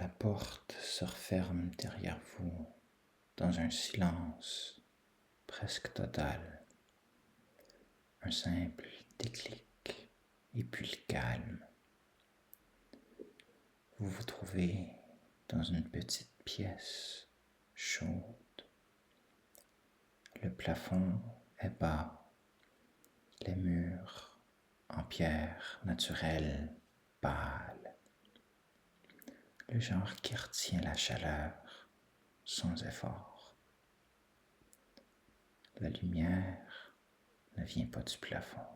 La porte se referme derrière vous dans un silence presque total. Un simple déclic et puis le calme. Vous vous trouvez dans une petite pièce chaude. Le plafond est bas, les murs en pierre naturelle pâle, le genre qui retient la chaleur sans effort. La lumière ne vient pas du plafond,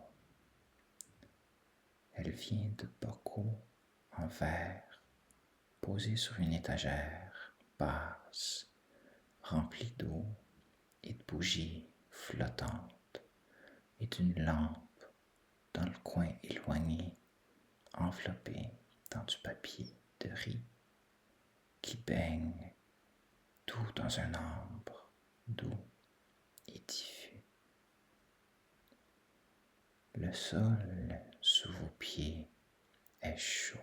elle vient de bocaux en verre posés sur une étagère basse, remplie d'eau et de bougies flottantes et d'une lampe dans le coin éloigné, enveloppée dans du papier de riz qui baigne tout dans un ambre doux et diffus. Le sol sous vos pieds est chaud.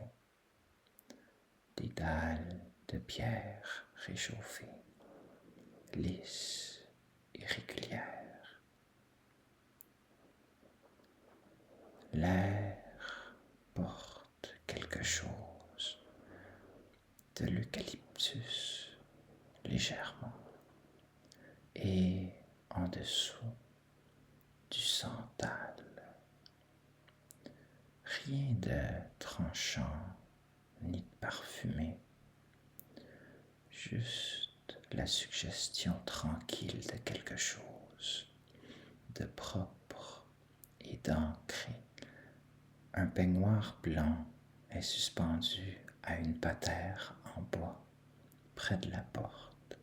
Des dalles de pierre réchauffées, lisses et régulières. L'air porte quelque chose de l'eucalyptus légèrement et en dessous du santal. Rien de tranchant ni de parfumé, juste la suggestion tranquille de quelque chose de propre et d'ancré. Un peignoir blanc est suspendu à une patère en bois près de la porte.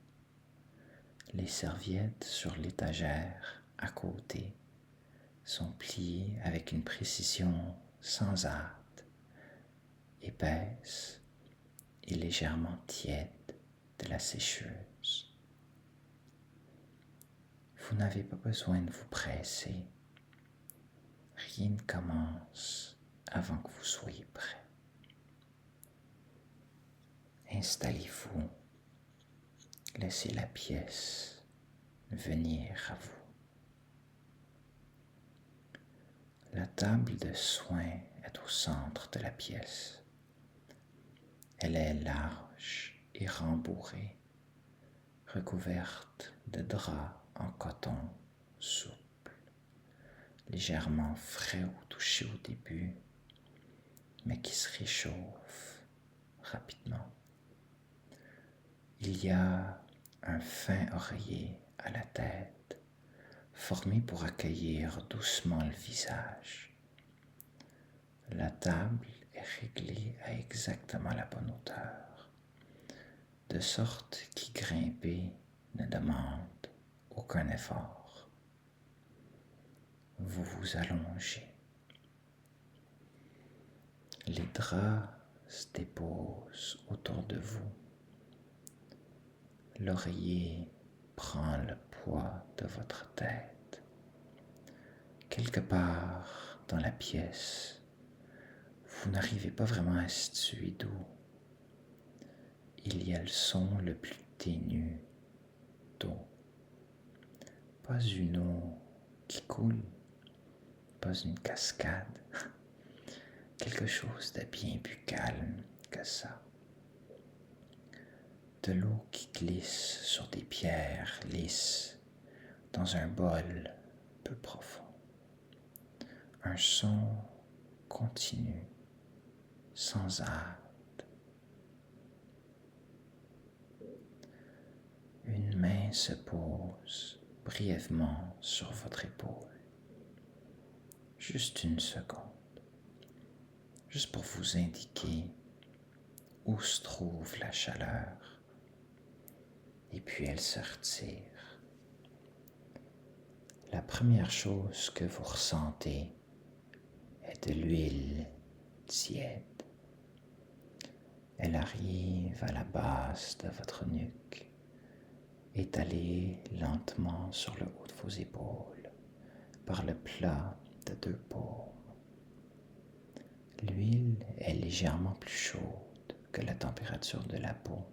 Les serviettes sur l'étagère à côté sont pliées avec une précision sans hâte, épaisse et légèrement tiède de la sécheuse. Vous n'avez pas besoin de vous presser. Rien ne commence avant que vous soyez prêt. Installez-vous. Laissez la pièce venir à vous. La table de soins est au centre de la pièce. Elle est large et rembourrée, recouverte de draps en coton souple, légèrement frais au toucher au début, mais qui se réchauffe rapidement. Il y a un fin oreiller à la tête, formé pour accueillir doucement le visage. La table est réglée à exactement la bonne hauteur, de sorte qu'y grimper ne demande aucun effort. Vous vous allongez. Les draps se déposent autour de vous. L'oreiller prend le poids de votre tête. Quelque part dans la pièce, vous n'arrivez pas vraiment à situer d'où. Il y a le son le plus ténu d'eau. Pas une eau qui coule, pas une cascade. Quelque chose de bien plus calme que ça. De l'eau qui glisse sur des pierres lisses dans un bol peu profond. Un son continu, sans hâte. Une main se pose brièvement sur votre épaule. Juste une seconde. Juste pour vous indiquer où se trouve la chaleur. Et puis elle se retire. La première chose que vous ressentez est de l'huile tiède. Elle arrive à la base de votre nuque, étalée lentement sur le haut de vos épaules, par le plat de 2 paumes. L'huile est légèrement plus chaude que la température température de la peau,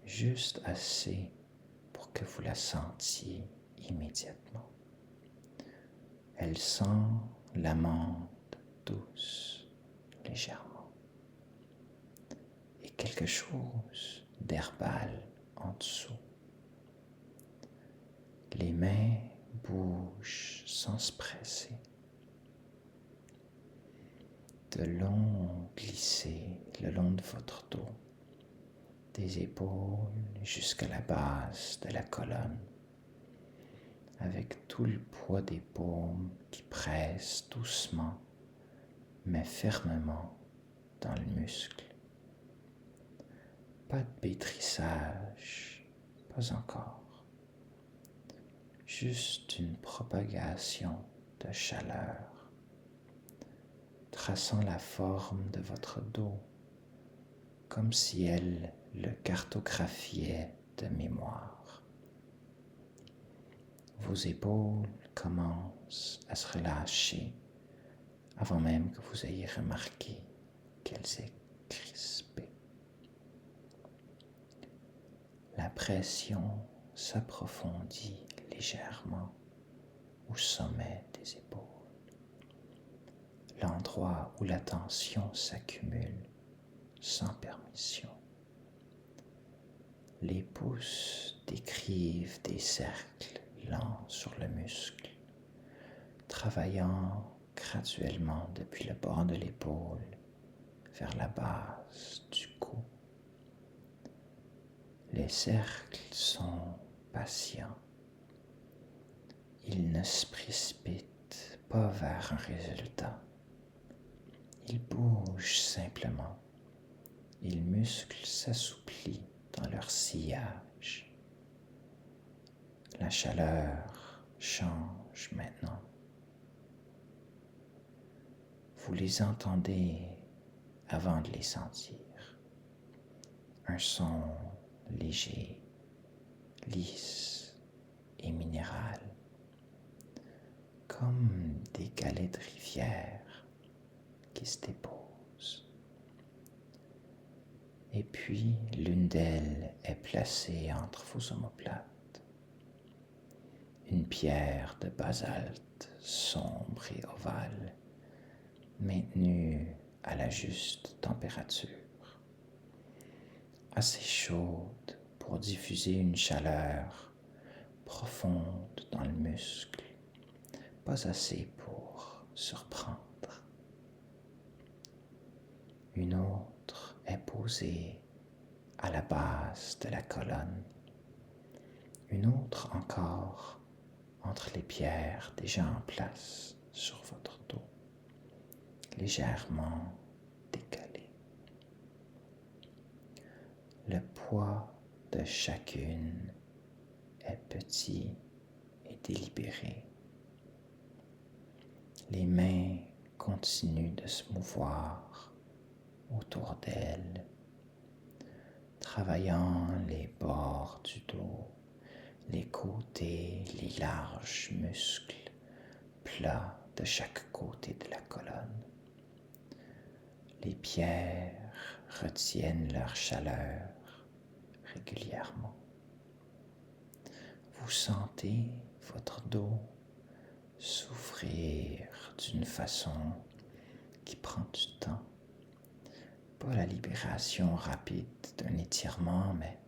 juste assez pour que vous la sentiez immédiatement. Elle sent l'amande douce, légèrement, et quelque chose d'herbal en dessous. Les mains bougent sans se presser. De longs glissés le long de votre dos, des épaules jusqu'à la base de la colonne, avec tout le poids des paumes qui pressent doucement mais fermement dans le muscle. Pas de pétrissage, pas encore. Juste une propagation de chaleur, traçant la forme de votre dos comme si elle le cartographiait de mémoire. Vos épaules commencent à se relâcher avant même que vous ayez remarqué qu'elles aient crispé. La pression s'approfondit légèrement au sommet des épaules, l'endroit où la tension s'accumule sans permission. Les pouces décrivent des cercles lents sur le muscle, travaillant graduellement depuis le bord de l'épaule vers la base du cou. Les cercles sont patients. Ils ne se précipitent pas vers un résultat. Ils bougent simplement. Les muscles s'assouplissent dans leur sillage. La chaleur change maintenant. Vous les entendez avant de les sentir. Un son léger, lisse et minéral, comme des galets de rivière qui se déposent. Et puis l'une d'elles est placée entre vos omoplates, une pierre de basalte sombre et ovale, maintenue à la juste température, assez chaude pour diffuser une chaleur profonde dans le muscle, pas assez pour surprendre. Une autre est posée à la base de la colonne, une autre encore entre les pierres déjà en place sur votre dos, légèrement décalée. Le poids de chacune est petit et délibéré. Les mains continuent de se mouvoir autour d'elle, travaillant les bords du dos, les côtés, les larges muscles plats de chaque côté de la colonne. Les pierres retiennent leur chaleur régulièrement. Vous sentez votre dos s'ouvrir d'une façon qui prend du temps. Pas la libération rapide d'un étirement, mais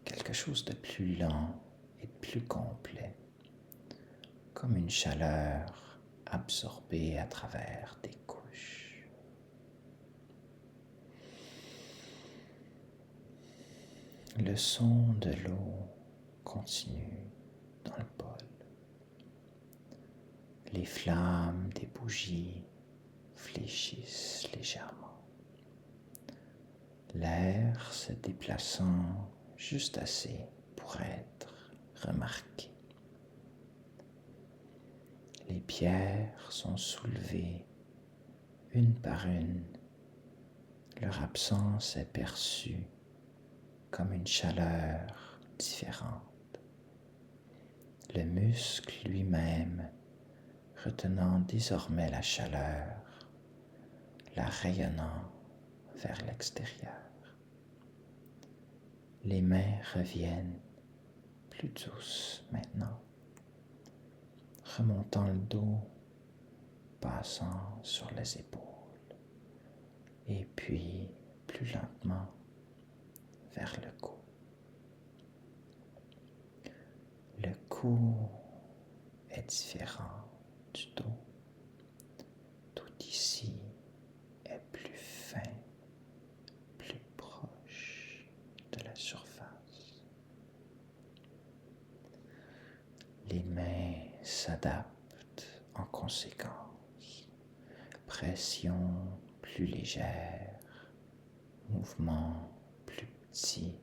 quelque chose de plus lent et de plus complet, comme une chaleur absorbée à travers des couches. Le son de l'eau continue dans le bol. Les flammes des bougies fléchissent légèrement. L'air se déplaçant juste assez pour être remarqué. Les pierres sont soulevées une par une. Leur absence est perçue comme une chaleur différente. Le muscle lui-même retenant désormais la chaleur, la rayonnant vers l'extérieur. Les mains reviennent plus douces maintenant, remontant le dos, passant sur les épaules, et puis plus lentement vers le cou. Le cou est différent du dos. Tout ici est plus fin, plus proche de la surface. Les mains s'adaptent en conséquence. Pression plus légère, mouvement plus petit.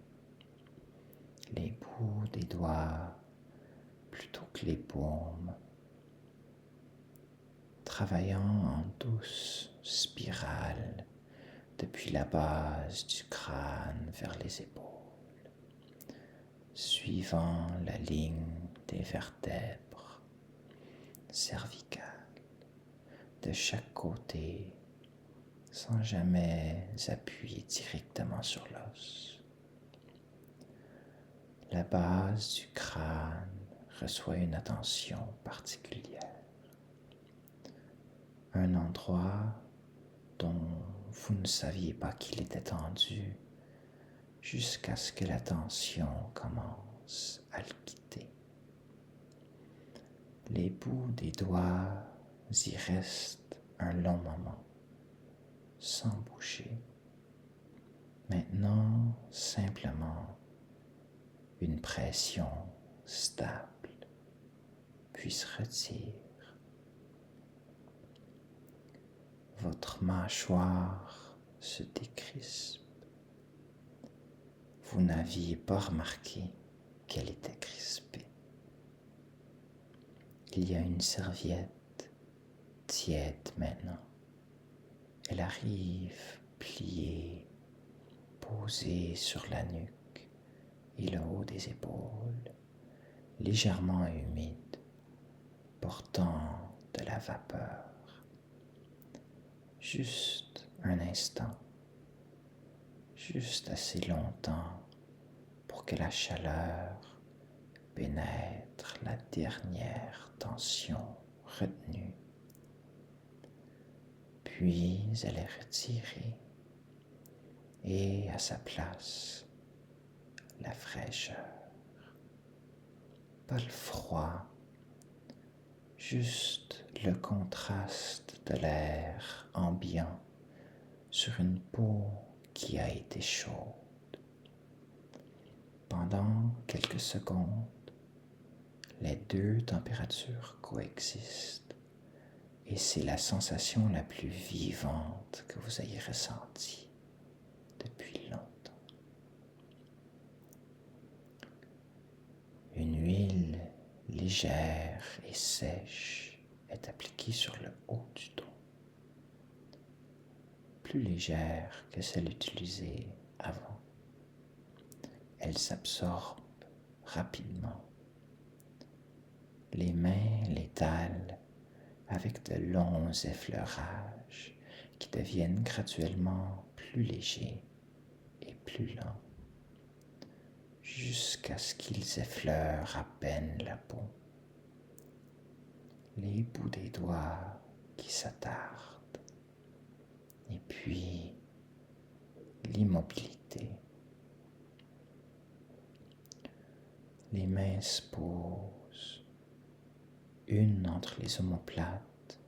Les bouts des doigts plutôt que les paumes, travaillant en douce spirale depuis la base du crâne vers les épaules, suivant la ligne des vertèbres cervicales de chaque côté sans jamais appuyer directement sur l'os. La base du crâne reçoit une attention particulière. Un endroit dont vous ne saviez pas qu'il était tendu jusqu'à ce que la tension commence à le quitter. Les bouts des doigts y restent un long moment, sans bouger. Maintenant, simplement une pression stable, puis se retire. Votre mâchoire se décrispe. Vous n'aviez pas remarqué qu'elle était crispée. Il y a une serviette tiède maintenant. Elle arrive pliée, posée sur la nuque et le haut des épaules, légèrement humide, portant de la vapeur. Juste un instant, juste assez longtemps pour que la chaleur pénètre la dernière tension retenue. Puis elle est retirée et à sa place, la fraîcheur. Pas le froid, juste le contraste de l'air ambiant sur une peau qui a été chaude. Pendant quelques secondes, les deux températures coexistent et c'est la sensation la plus vivante que vous ayez ressentie depuis longtemps. Une huile légère et sèche est appliquée sur le haut du dos, plus légère que celle utilisée avant. Elle s'absorbe rapidement. Les mains l'étalent avec de longs effleurages qui deviennent graduellement plus légers et plus lents, jusqu'à ce qu'ils effleurent à peine la peau. Les bouts des doigts qui s'attardent, et puis l'immobilité. Les mains se posent, une entre les omoplates,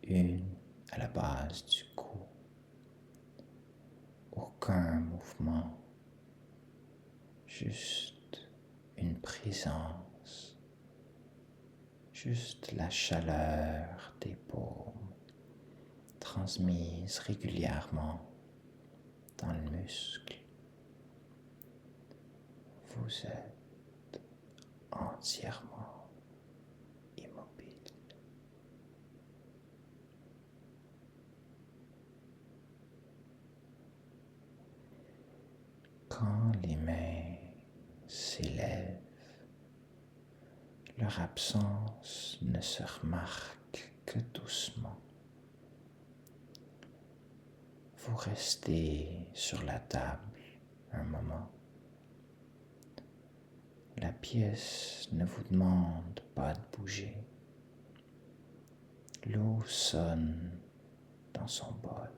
une à la base du cou. Aucun mouvement, juste une présence, juste la chaleur des paumes transmise régulièrement dans le muscle. Vous êtes entièrement immobile. Quand les mains s'élèvent, leur absence ne se remarque que doucement. Vous restez sur la table un moment. La pièce ne vous demande pas de bouger. L'eau sonne dans son bol.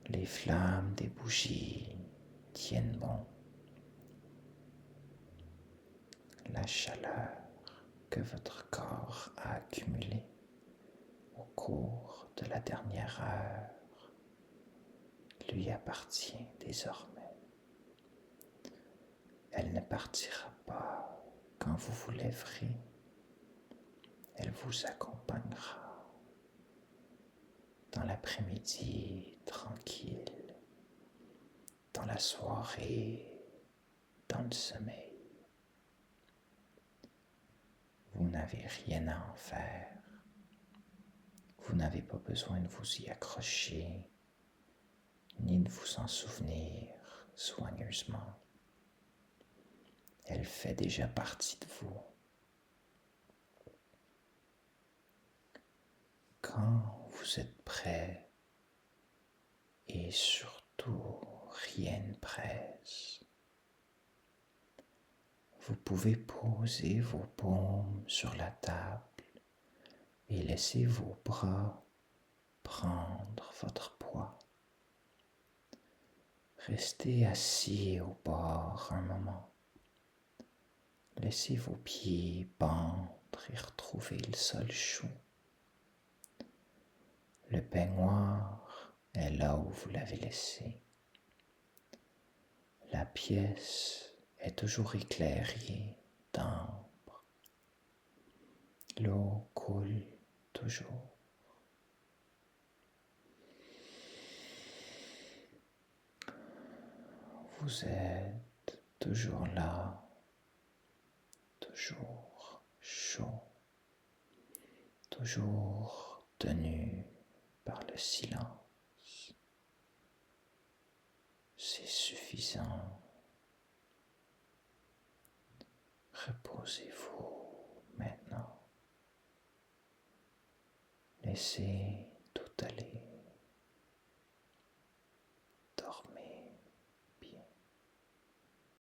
Les flammes des bougies tiennent bon. La chaleur que votre corps a accumulée au cours de la dernière heure lui appartient désormais. Elle ne partira pas quand vous vous lèverez. Elle vous accompagnera dans l'après-midi tranquille, dans la soirée, dans le sommeil. Vous n'avez rien à en faire. Vous n'avez pas besoin de vous y accrocher, ni de vous en souvenir soigneusement. Elle fait déjà partie de vous. Quand vous êtes prêt, et surtout rien ne presse, vous pouvez poser vos paumes sur la table et laisser vos bras prendre votre poids. Restez assis au bord un moment. Laissez vos pieds pendre et retrouver le sol chaud. Le peignoir est là où vous l'avez laissé. La pièce est toujours éclairée d'ambre. L'eau coule toujours. Vous êtes toujours là, toujours chaud, toujours tenu par le silence. C'est suffisant. Reposez-vous maintenant. Laissez tout aller.